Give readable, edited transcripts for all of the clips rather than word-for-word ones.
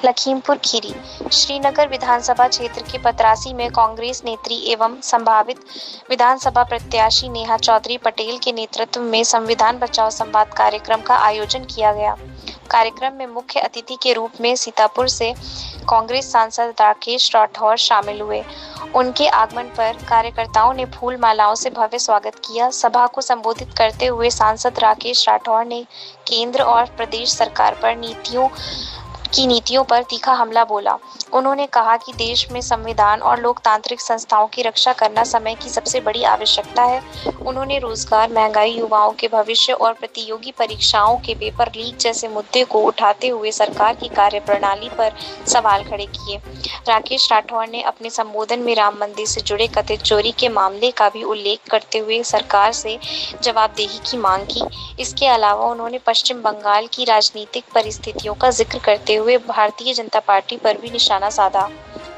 लखीमपुर खीरी। श्रीनगर विधानसभा क्षेत्र के पतरासी में कांग्रेस नेत्री एवं संभावित विधानसभा प्रत्याशी नेहा चौधरी पटेल के नेतृत्व में संविधान बचाओ संवाद कार्यक्रम का आयोजन किया गया। कार्यक्रम में मुख्य अतिथि के रूप में सीतापुर से कांग्रेस सांसद राकेश राठौर शामिल हुए। उनके आगमन पर कार्यकर्ताओं ने फूल मालाओं से भव्य स्वागत किया। सभा को संबोधित करते हुए सांसद राकेश राठौर ने केंद्र और प्रदेश सरकार पर नीतियों पर तीखा हमला बोला। उन्होंने कहा कि देश में संविधान और लोकतांत्रिक संस्थाओं की रक्षा करना समय की सबसे बड़ी आवश्यकता है। उन्होंने रोजगार, महंगाई, युवाओं के भविष्य और प्रतियोगी परीक्षाओं के पेपर लीक जैसे मुद्दे को उठाते हुए सरकार की कार्यप्रणाली पर सवाल खड़े किए। राकेश राठौर ने अपने संबोधन में राम मंदिर से जुड़े कथित चोरी के मामले का भी उल्लेख करते हुए सरकार से जवाबदेही की मांग की। इसके अलावा उन्होंने पश्चिम बंगाल की राजनीतिक परिस्थितियों का जिक्र करते हुए भारतीय जनता पार्टी पर भी निशाना साधा।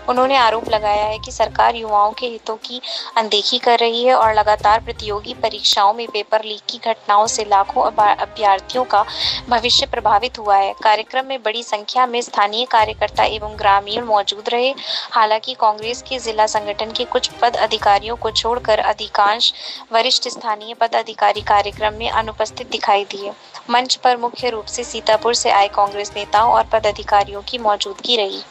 उन्होंने आरोप लगाया है कि सरकार युवाओं के हितों की अनदेखी कर रही है और लगातार प्रतियोगी परीक्षाओं में पेपर लीक की घटनाओं से लाखों अभ्यर्थियों का भविष्य प्रभावित हुआ है। कार्यक्रम में बड़ी संख्या में स्थानीय कार्यकर्ता एवं ग्रामीण मौजूद रहे। हालांकि कांग्रेस के जिला संगठन के कुछ पद अधिकारियों को छोड़कर अधिकांश वरिष्ठ स्थानीय पदाधिकारी कार्यक्रम में अनुपस्थित दिखाई दिए। मंच पर मुख्य रूप से सीतापुर से आए कांग्रेस नेताओं और पदाधिकारियों की मौजूदगी रही।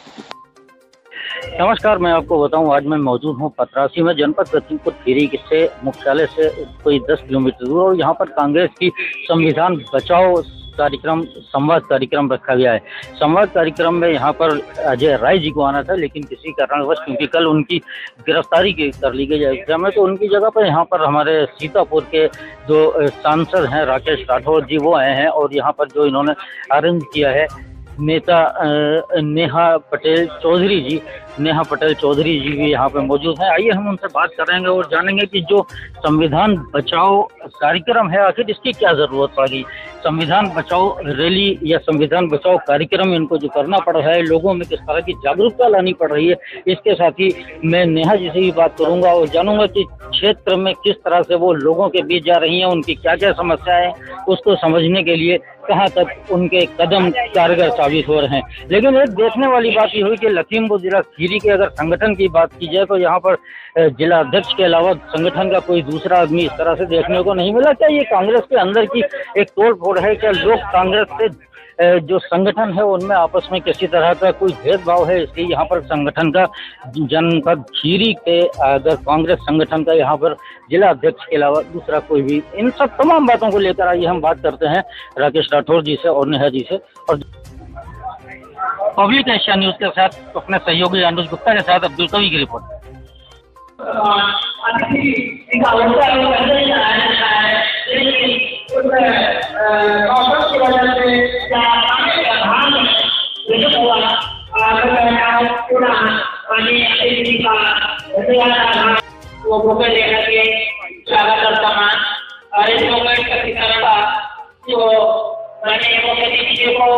नमस्कार, मैं आपको बताऊं, आज मैं मौजूद हूं पतरासी में, जनपद लखीमपुर खीरी से मुख्यालय से कोई 10 किलोमीटर दूर। और यहाँ पर कांग्रेस की संविधान बचाओ कार्यक्रम, संवाद कार्यक्रम रखा गया है। संवाद कार्यक्रम में यहाँ पर अजय राय जी को आना था, लेकिन किसी कारणवश, क्योंकि कल उनकी गिरफ्तारी कर ली गई है, तो उनकी जगह पर यहाँ पर हमारे सीतापुर के जो सांसद हैं राकेश राठौर जी, वो आए हैं। और यहाँ पर जो इन्होंने अरेंज किया है नेता नेहा पटेल चौधरी जी भी यहाँ पे मौजूद हैं। आइए हम उनसे बात करेंगे और जानेंगे कि जो संविधान बचाओ कार्यक्रम है, आखिर इसकी क्या जरूरत पड़ गई। संविधान बचाओ रैली या संविधान बचाओ कार्यक्रम इनको जो करना पड़ रहा है, लोगों में किस तरह की जागरूकता लानी पड़ रही है। इसके साथ ही मैं नेहा जी से भी बात करूंगा और जानूंगा कि क्षेत्र में किस तरह से वो लोगों के बीच जा रही हैं, उनकी क्या क्या समस्याएं हैं, उसको समझने के लिए कहाँ तक उनके कदम कारगर साबित हो रहे हैं। लेकिन एक देखने वाली बात ये हुई कि लखीमपुर जिला खीरी के अगर संगठन की बात की जाए तो यहाँ पर जिला अध्यक्ष के अलावा संगठन का कोई दूसरा आदमी इस तरह से देखने को नहीं मिला। क्या ये कांग्रेस के अंदर की एक तोड़ फोड़ है? क्या लोग कांग्रेस से जो संगठन है उनमें आपस में किसी तरह का कोई भेदभाव है? इसलिए यहाँ पर संगठन का जनपद खीरी के अगर कांग्रेस संगठन का यहाँ पर जिला अध्यक्ष के अलावा दूसरा कोई भी, इन सब तमाम बातों को लेकर आइए हम बात करते हैं राकेश राठौर जी से और नेहा जी से। और पब्लिक एशिया न्यूज के साथ अपने सहयोगी अनुज गुप्ता के साथ अब्दुल कवी की रिपोर्ट। वो बुके लेकर के स्वागत और सम्मान और इस मूवमेंट का किसान था जो मैंने मुख्य को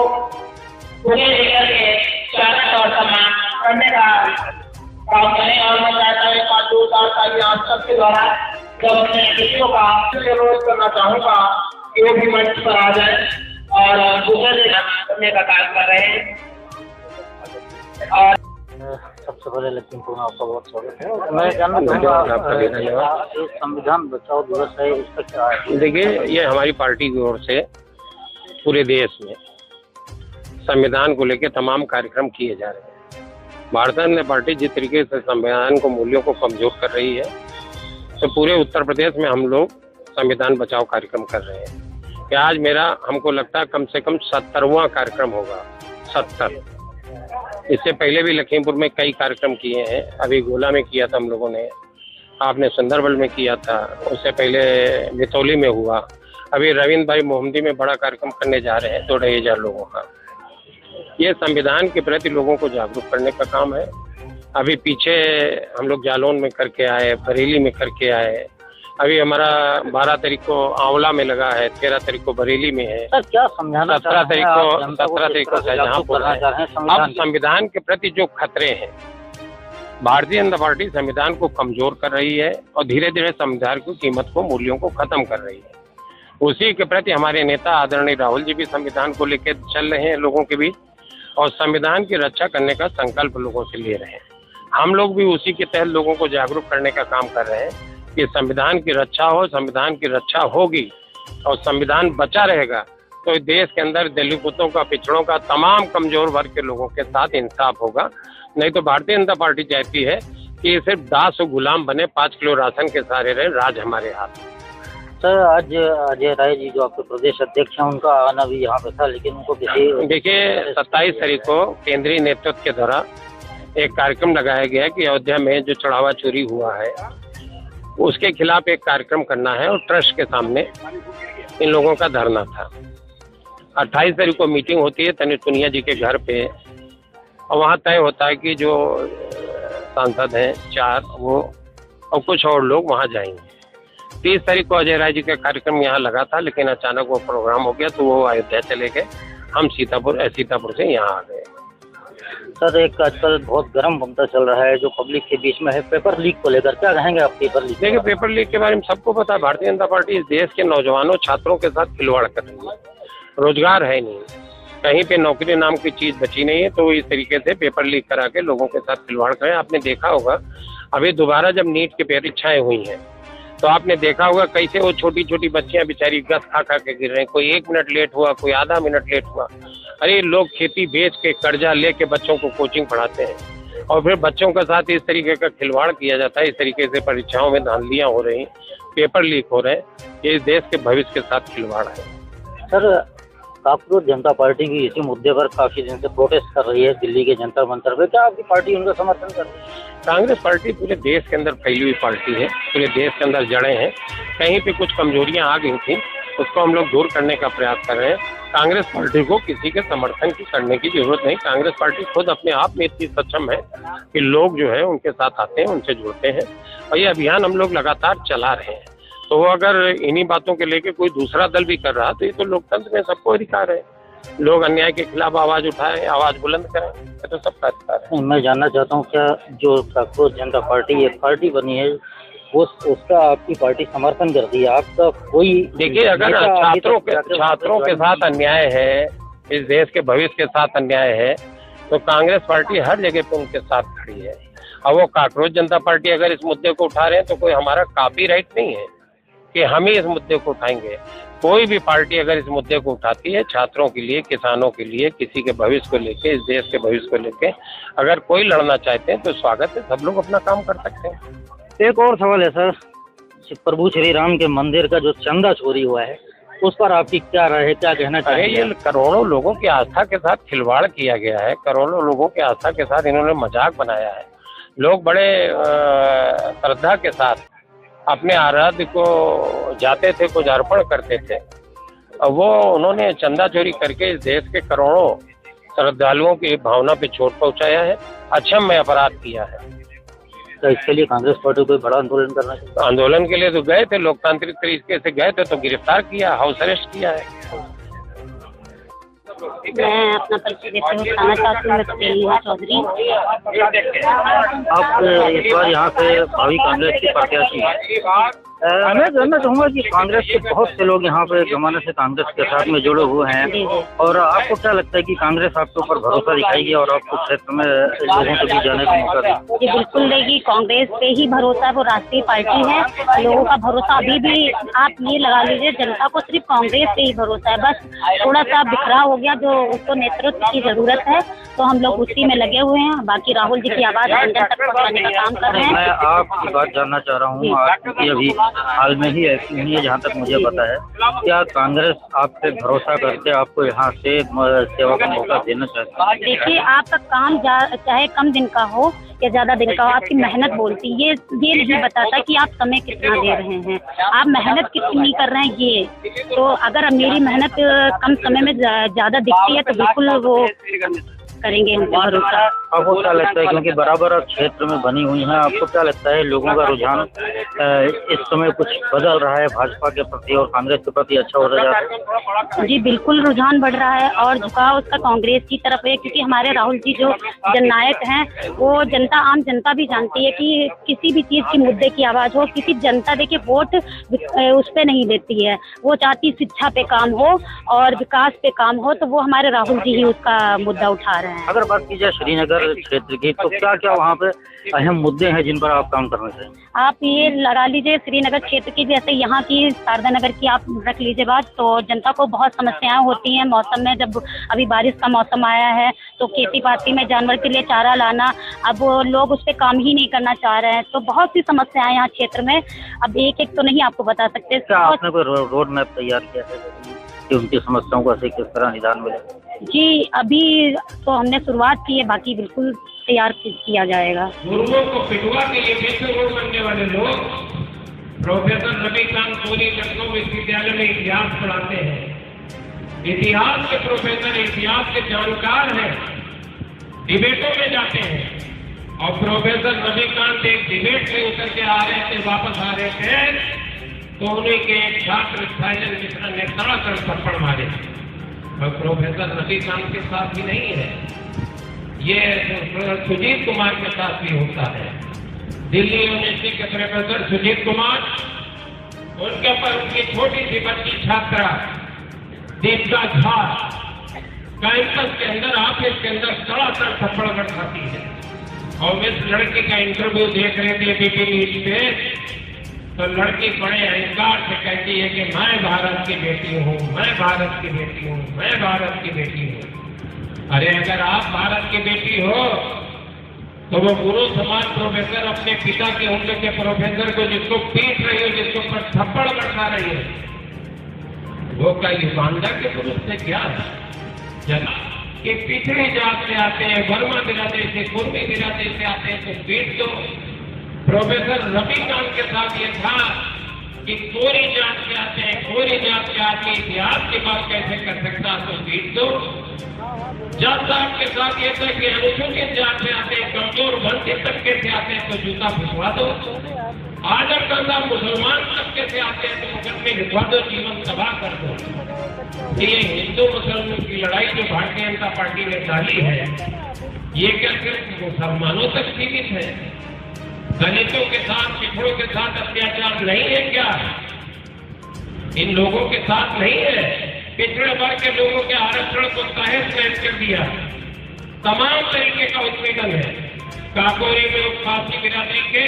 बुके लेकर के स्वागत और सम्मान करने का काम करें। और मैं चाहता हूँ 5 साल का ये आप सबके द्वारा जब अपने विषयों का अनुरोध करना चाहूँगा कि वो भी मंच पर आ जाए और बुके लेने का काम कर रहे हैं। और सबसे पहले लखीमपुर में आपका बहुत स्वागत है। मैं जानना चाहूँगा संविधान बचाओ दिवस है, इसका क्या है? देखिए, ये हमारी पार्टी की ओर से पूरे देश में संविधान को लेकर तमाम कार्यक्रम किए जा रहे हैं। भारतीय जनता पार्टी जिस तरीके से संविधान को मूल्यों को कमजोर कर रही है, तो पूरे उत्तर प्रदेश में हम लोग संविधान बचाओ कार्यक्रम कर रहे हैं। कि आज हमको लगता है कम से कम 70वां कार्यक्रम होगा। 70। इससे पहले भी लखीमपुर में कई कार्यक्रम किए हैं। अभी गोला में किया था हम लोगों ने, आपने सुंदरबन में किया था, उससे पहले बितौली में हुआ, अभी रविंद्र भाई मोहम्मदी में बड़ा कार्यक्रम करने जा रहे हैं 2-2,500 लोगों का। ये संविधान के प्रति लोगों को जागरूक करने का काम है। अभी पीछे हम लोग जालौन में करके आए, बरेली में करके आए, अभी हमारा 12 तारीख को आंवला में लगा है, 13 तारीख को बरेली में है, सर क्या समझाना 17 तारीख को शाहजहांपुर है। अब संविधान के प्रति जो खतरे हैं, भारतीय जनता पार्टी संविधान को कमजोर कर रही है और धीरे धीरे संविधान की कीमत को, मूल्यों को खत्म कर रही है। उसी के प्रति हमारे नेता आदरणीय राहुल जी भी संविधान को लेकर चल रहे हैं लोगों के बीच। और संविधान की रक्षा करने का संकल्प लोगों से ले रहे हैं। हम लोग भी उसी के तहत लोगों को जागरूक करने का काम कर रहे हैं कि संविधान की रक्षा हो, संविधान की रक्षा होगी और संविधान बचा रहेगा तो देश के अंदर दलितों का, पिछड़ों का, तमाम कमजोर वर्ग के लोगों के साथ इंसाफ होगा। नहीं तो भारतीय जनता पार्टी चाहती है कि सिर्फ दास और गुलाम बने, 5 किलो राशन के सहारे रहे, राज हमारे हाथ। सर, आज अजय राय जी जो आपके प्रदेश अध्यक्ष हैं, उनका आना भी यहाँ पे था, लेकिन उनको किसी देखिए 27 तारीख को केंद्रीय नेतृत्व के द्वारा एक कार्यक्रम लगाया गया कि अयोध्या में जो चढ़ावा चोरी हुआ है उसके खिलाफ एक कार्यक्रम करना है और ट्रस्ट के सामने इन लोगों का धरना था। 28 तारीख को मीटिंग होती है तनिष पुनिया जी के घर पे और वहाँ तय होता है कि जो सांसद हैं 4 वो और कुछ और लोग वहाँ जाएंगे। 30 तारीख को अजय राय जी का कार्यक्रम यहाँ लगा था, लेकिन अचानक वो प्रोग्राम हो गया तो वो अयोध्या चले गए। हम सीतापुर से यहाँ आ गए। सर, एक आजकल बहुत गर्म मुद्दा चल रहा है जो पब्लिक के बीच में है, पेपर लीक को लेकर क्या कहेंगे आप? पेपर लीक, देखिए पेपर लीक के बारे में सबको पता है। भारतीय जनता पार्टी इस देश के नौजवानों, छात्रों के साथ खिलवाड़ कर रही है। रोजगार है नहीं, कहीं पे नौकरी नाम की चीज बची नहीं है, तो इस तरीके से पेपर लीक करा के लोगों के साथ खिलवाड़ करें। आपने देखा होगा अभी दोबारा जब नीट की परीक्षाएं हुई हैं तो आपने देखा होगा कैसे वो छोटी छोटी बच्चियां बेचारी गस खा के गिर रही हैं। कोई 1 मिनट लेट हुआ, कोई आधा मिनट लेट हुआ। अरे लोग खेती बेच के, कर्जा लेके बच्चों को कोचिंग पढ़ाते हैं और फिर बच्चों के साथ इस तरीके का खिलवाड़ किया जाता है। इस तरीके से परीक्षाओं में धांधलियां हो रही, पेपर लीक हो रहे हैं। ये इस देश के भविष्य के साथ खिलवाड़ है। सर, कांग्रेस जनता पार्टी की इसी मुद्दे पर काफी दिन से प्रोटेस्ट कर रही है दिल्ली के जंतर मंतर पे, क्या आपकी पार्टी उनका समर्थन कर रही है? कांग्रेस पार्टी पूरे देश के अंदर फैली हुई पार्टी है, पूरे देश के अंदर जड़ें हैं। कहीं पे कुछ कमजोरियां आ गई थी, उसको हम लोग दूर करने का प्रयास कर रहे हैं। कांग्रेस पार्टी को किसी के समर्थन की करने की जरूरत नहीं। कांग्रेस पार्टी खुद अपने आप में इतनी सक्षम है कि लोग जो है उनके साथ आते हैं, उनसे जुड़ते हैं और ये अभियान हम लोग लगातार चला रहे हैं। तो वो अगर इन्हीं बातों के लेके कोई दूसरा दल भी कर रहा तो ये तो लोकतंत्र में सबको अधिकार है। लोग अन्याय के खिलाफ आवाज उठाएं, आवाज बुलंद करें, ये तो सबका अधिकार है। मैं जानना चाहता हूँ, क्या जो कांग्रेस जनता पार्टी एक पार्टी बनी है उसका आपकी पार्टी समर्थन करती है? आपका कोई, देखिए अगर छात्रों के साथ अन्याय है, इस देश के भविष्य के साथ अन्याय है तो कांग्रेस पार्टी हर जगह पे उनके साथ खड़ी है। और वो कांग्रेस जनता पार्टी अगर इस मुद्दे को उठा रहे हैं तो कोई हमारा कॉपीराइट नहीं है कि हम ही इस मुद्दे को उठाएंगे। कोई भी पार्टी अगर इस मुद्दे को उठाती है, छात्रों के लिए, किसानों के लिए, किसी के भविष्य को लेके, इस देश के भविष्य को लेके अगर कोई लड़ना चाहते हैं तो स्वागत है, सब लोग अपना काम कर सकते हैं। एक और सवाल है सर, प्रभु श्री राम के मंदिर का जो चंदा चोरी हुआ है उस पर आपकी क्या राय है, क्या कहना अरे चाहिए? ये करोड़ों लोगों की आस्था के साथ खिलवाड़ किया गया है, करोड़ों लोगों की आस्था के साथ इन्होंने मजाक बनाया है। लोग बड़े श्रद्धा के साथ अपने आराध्य को जाते थे, कुछ अर्पण करते थे और वो उन्होंने चंदा चोरी करके इस देश के करोड़ों श्रद्धालुओं की भावना पे चोट पहुंचाया है, अक्षम्य अपराध किया है। तो इसके लिए कांग्रेस पार्टी को बड़ा आंदोलन करना चाहिए। आंदोलन के लिए तो गए थे, लोकतांत्रिक तरीके से गए थे तो गिरफ्तार किया, हाउस अरेस्ट किया है। मैं अपना परिचय देते हुए बताना चाहती हूँ, नेहा चौधरी। आप इस बार यहाँ पे भावी कांग्रेस के प्रत्याशी हैं। मैं जानना चाहूँगा कि कांग्रेस के बहुत से लोग यहाँ पे जमाने से कांग्रेस के साथ में जुड़े हुए हैं और आपको क्या लगता है कि कांग्रेस आपके ऊपर भरोसा दिखाएगी और आपको क्षेत्र में लोगों के बीच जाने का मौका देगी? जी बिल्कुल देगी, कांग्रेस पे ही भरोसा है, वो राष्ट्रीय पार्टी है। लोगों का भरोसा अभी भी आप ये लगा लीजिए, जनता को सिर्फ कांग्रेस पे ही भरोसा है। बस थोड़ा सा बिखराव हो गया, जो उसको नेतृत्व की जरूरत है, तो हम लोग उसी में लगे हुए हैं। बाकी राहुल जी की आवाज अंदर तक पहुँचाने का काम कर रहे हैं। मैं आपकी बात जानना चाह रहा हूँ, आपकी अभी हाल में ही ऐसी हुई है जहाँ तक मुझे पता है, क्या कांग्रेस आप पे भरोसा करके आपको यहाँ से सेवा का मौका देना चाहती है? देखिए, आपका काम चाहे कम दिन का हो या ज्यादा दिन का हो, आपकी मेहनत बोलती ये नहीं बताता कि आप समय कितना दे रहे हैं, आप मेहनत कितनी कर रहे हैं। ये तो अगर मेरी मेहनत कम समय में ज्यादा दिखती है तो बिल्कुल वो करेंगे हम भरोसा। आपको क्या लगता है, क्योंकि बराबर आप क्षेत्र में बनी हुई हैं, आपको क्या लगता है लोगों का रुझान इस समय कुछ बदल रहा है भाजपा के प्रति और कांग्रेस के प्रति अच्छा हो रहा है? जी बिल्कुल, रुझान बढ़ रहा है और झुकाव उसका कांग्रेस की तरफ है, क्योंकि हमारे राहुल जी जो जननायक हैं वो जनता, आम जनता भी जानती है कि किसी भी चीज़ की मुद्दे की आवाज़ हो, किसी जनता देखिए वोट उस पर नहीं देती है, वो चाहती शिक्षा पे काम हो और विकास पे काम हो, तो वो हमारे राहुल जी ही उसका मुद्दा उठा रहे हैं। अगर बात की जाए श्रीनगर क्षेत्र की, तो क्या क्या वहाँ पे अहम मुद्दे हैं जिन पर आप काम करना चाहिए? आप ये लगा लीजिए श्रीनगर क्षेत्र की, जैसे यहाँ की शारदा नगर की आप रख लीजिए बात, तो जनता को बहुत समस्याएं होती हैं मौसम में। जब अभी बारिश का मौसम आया है तो खेती बाड़ी में जानवर के लिए चारा लाना, अब वो लोग उस पर काम ही नहीं करना चाह रहे हैं, तो बहुत सी समस्याएं यहाँ क्षेत्र में। अब एक एक तो नहीं आपको बता सकते। क्या आपने कोई रोड मैप तैयार किया है कि उनकी समस्याओं का किस तरह निदान मिले? जी अभी तो हमने शुरुआत की है, बाकी बिल्कुल तैयार किया जाएगा। मुर्मू को पिटवा के लिए बेहतर रोड बनने वाले लोग प्रोफेसर रविकांत पूरी लखनऊ विश्वविद्यालय में इतिहास पढ़ाते हैं। इतिहास के प्रोफेसर, इतिहास के जानकार हैं, डिबेटों में जाते हैं। और प्रोफेसर रविकांत एक डिबेट में उतर के आ रहे थे, वापस आ रहे थे, तो उन्हीं के एक छात्र साइलेंट मिश्रा ने तड़ातड़ थप्पड़ मारे। और प्रोफेसर रविकांत के साथ ही नहीं है, ये सुजीत कुमार के साथ भी होता है। दिल्ली यूनिवर्सिटी के प्रोफेसर सुजीत कुमार, उनके पर उनकी छोटी सी बच्ची छात्रा दीपिका झा कैंपस के अंदर, ऑफिस के अंदर तड़ातड़ थप्पड़ खाती है। और इस लड़की का इंटरव्यू देख रहे थे बीबी न्यूज पे, तो लड़की बड़े अहंकार से कहती है कि मैं भारत की बेटी हूँ, मैं भारत की बेटी हूँ, मैं भारत की बेटी हूँ। अरे अगर आप भारत की बेटी हो तो वो गुरु समाज प्रोफेसर अपने पिता के उम्र के प्रोफेसर को जिसको पीट रही हो, जिसको पर थप्पड़ बरसा रही है, वो क्या युगांडा के पुरुष से क्या है? जना कि पिछड़ी जात से आते हैं, वर्मा बिरादरी से, कुर्मी बिरादरी से आते हैं, तो पीट दो। प्रोफेसर रविकांत के साथ ये था कि कोरी जात से आते हैं, कोरी जात के आदमी इतिहास की बात कैसे कर सकता, तो पीट दो। जज साहब के साथ ये था कि अनुसूचित जात से आते हैं, कमजोर वंचित तबके से आते हैं, तो जूता भिजवा दो। आजम खान मुसलमान तबके से आते हैं तो मुकदमे लिखवा दो, जीवन तबाह कर दो। ये हिंदू मुसलमान की लड़ाई जो भारतीय जनता पार्टी ने डाली है, ये क्या सिर्फ मुसलमानों तक सीमित है? दलितों के साथ, पिछड़ों के साथ अत्याचार नहीं है क्या? इन लोगों के साथ नहीं है? पिछड़े वर्ग के लोगों के आरक्षण को तहस नहस कर दिया, तमाम तरीके का उत्पीड़न है। काकोरी में खासी बिरादरी के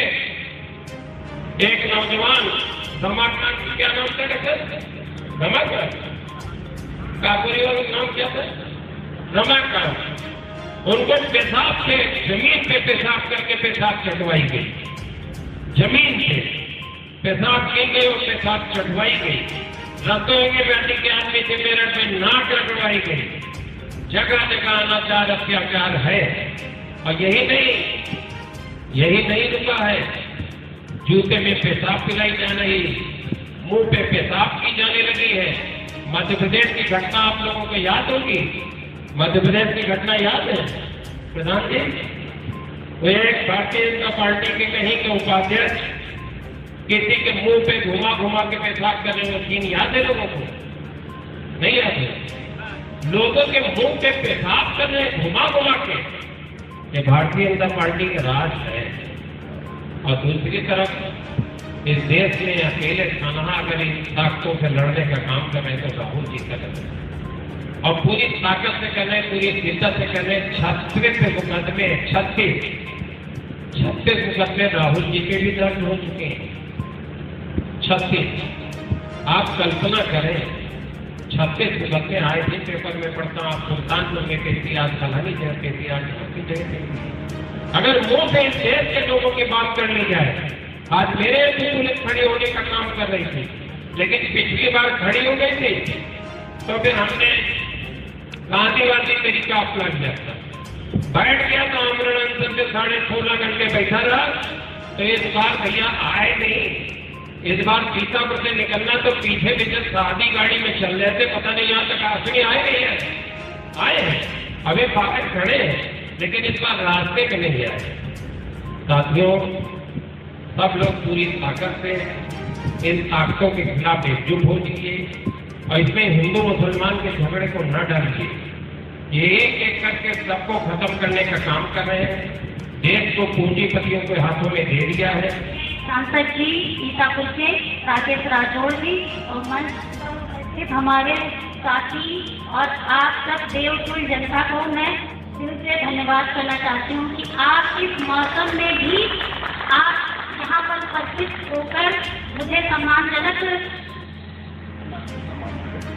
एक नौजवान रमाकांत, क्या नाम था डॉक्टर? रमाकांत, काकोरी वाला नाम क्या था? रमाकांत। उनको पेशाब से, जमीन पे पेशाब करके पेशाब चटवाई गई, जमीन पे पेशाब की गई और पेशाब चटवाई गई। रसोई के बैठी के आदमी से मेरे पे नाक रगड़वाई गई। जगह जगह अनाचार अत्याचार है। और यही नहीं रुका है, जूते में पेशाब पिलाई जा रही, मुंह पे पेशाब की जाने लगी है। मध्य प्रदेश की घटना आप लोगों को याद होगी, मध्य प्रदेश की घटना याद है प्रधान जी? वो एक भारतीय जनता पार्टी के कहीं के उपाध्यक्ष किसी के मुंह पे घुमा घुमा के पेशाब कर रहे, वो सीन याद है लोगों को? नहीं याद है? लोगों के मुंह पे पेशाब कर रहे घुमा घुमा के, ये भारतीय जनता पार्टी का राज है। और दूसरी तरफ इस देश में अकेले तनहा अगर इन ताकतों से लड़ने का काम कर रहे तो राहुल जी कर रहे हैं, और पूरी ताकत से कर रहे, पूरी शिद्दत से कर रहे। 36 मुकदमे, 36 मुकदमे राहुल जी के भी दर्ज हो चुके हैं। 36, आप कल्पना करें, 36 मुकदमे आए थे। पेपर में पढ़ता आप सुल्तानपुर में कैसी, आज फलानी जगह कैसी, आज की जगह कैसी। अगर मुंह से इस देश के लोगों की बात कर ली जाए, आज मेरे पुलिस खड़ी होने का काम कर रही थी, लेकिन पिछली बार खड़ी हो गई थी तो फिर हमने गांधीवादी तरीका अपना लिया था, बैठ गया था आमरण अनशन से 16.5 घंटे बैठा रहा। तो इस बार भैया आए नहीं, इस बार सीतापुर से निकलना तो पीछे पीछे शादी गाड़ी में चल रहे थे, पता नहीं यहाँ तक आसनी आए नहीं है, आए हैं अभी फाटक खड़े हैं, लेकिन इस बार रास्ते पे नहीं आए। साथियों, सब लोग पूरी ताकत से इन ताकतों के खिलाफ एकजुट हो जाइए और इसमें हिंदू मुसलमान के झगड़े को न डालिए। ये एक एक करके सबको खत्म करने का काम कर रहे हैं। देश को पूंजीपतियों के हाथों में दे दिया है। सांसद जी सीतापुर से राकेश राठौड़ जी और मंच हमारे साथी और आप सब देवकुल जनता को मैं दिल से धन्यवाद करना चाहती हूँ कि आप इस मौसम में भी आप यहाँ पर उपस्थित होकर मुझे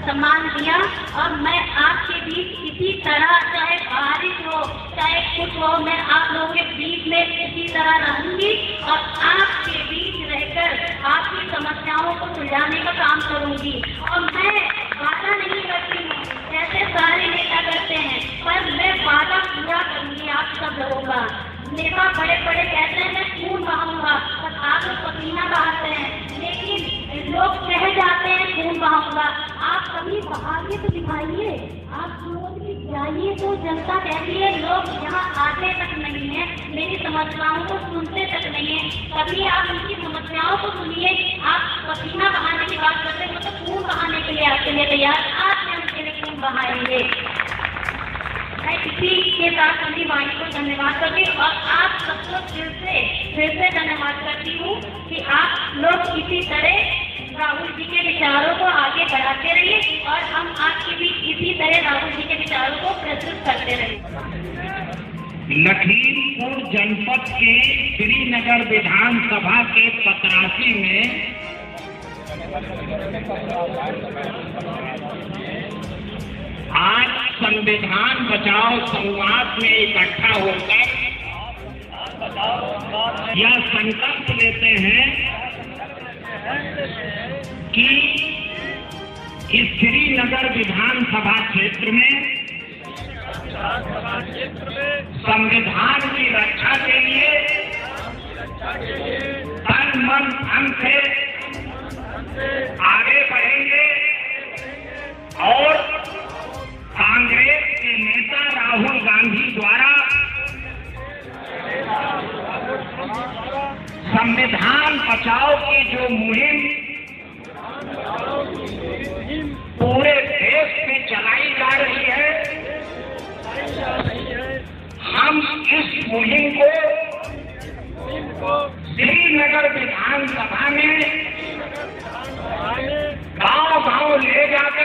सम्मान दिया और मैं आपके बीच इसी तरह चाहे बारिश हो चाहे कुछ हो, मैं आप लोगों के बीच में इसी तरह रहूंगी और आपके बीच रहकर आपकी समस्याओं को सुलझाने का काम करूंगी। और मैं वादा नहीं करती हूँ जैसे सारे नेता करते हैं, पर मैं वादा पूरा करूंगी आप सब लोगों का। नेता बड़े बड़े कहते हैं मैं खून बहाऊंगा, पर आप लोग पसीना बहाते हैं, लेकिन लोग कह जाते हैं खून बहाऊंगा। आप कभी बहाइए तो दिखाइए, आप लोग जाइए तो जनता कहती है लोग यहाँ आते तक नहीं है, मेरी समस्याओं को सुनते तक नहीं है। कभी आप उनकी समस्याओं को सुनिए। आप पसीना बहाने की बात करते हैं, तो खून बहाने के लिए आपके लिए तैयार, आज मैं उनके लिए खून बहाएंगे। मैं इसी के साथ सभी वाणी को धन्यवाद करती हूँ और आप सबको फिर से धन्यवाद करती हूँ कि आप लोग इसी तरह राहुल जी के विचारों को आगे बढ़ाते रहिए और हम आपके बीच इसी तरह राहुल जी के विचारों को प्रस्तुत करते रहिए। लखीमपुर जनपद के श्रीनगर विधानसभा के पतरासी में आज संविधान बचाओ संवाद में इकट्ठा होकर यह संकल्प लेते हैं कि इस श्रीनगर विधानसभा क्षेत्र में संविधान की रक्षा के लिए तन मन धन से आगे बढ़ेंगे और कांग्रेस के नेता राहुल गांधी द्वारा संविधान बचाओ की जो मुहिम पूरे देश में चलाई जा रही है, हम इस मुहिम को श्रीनगर विधानसभा में गांव-गांव ले जाकर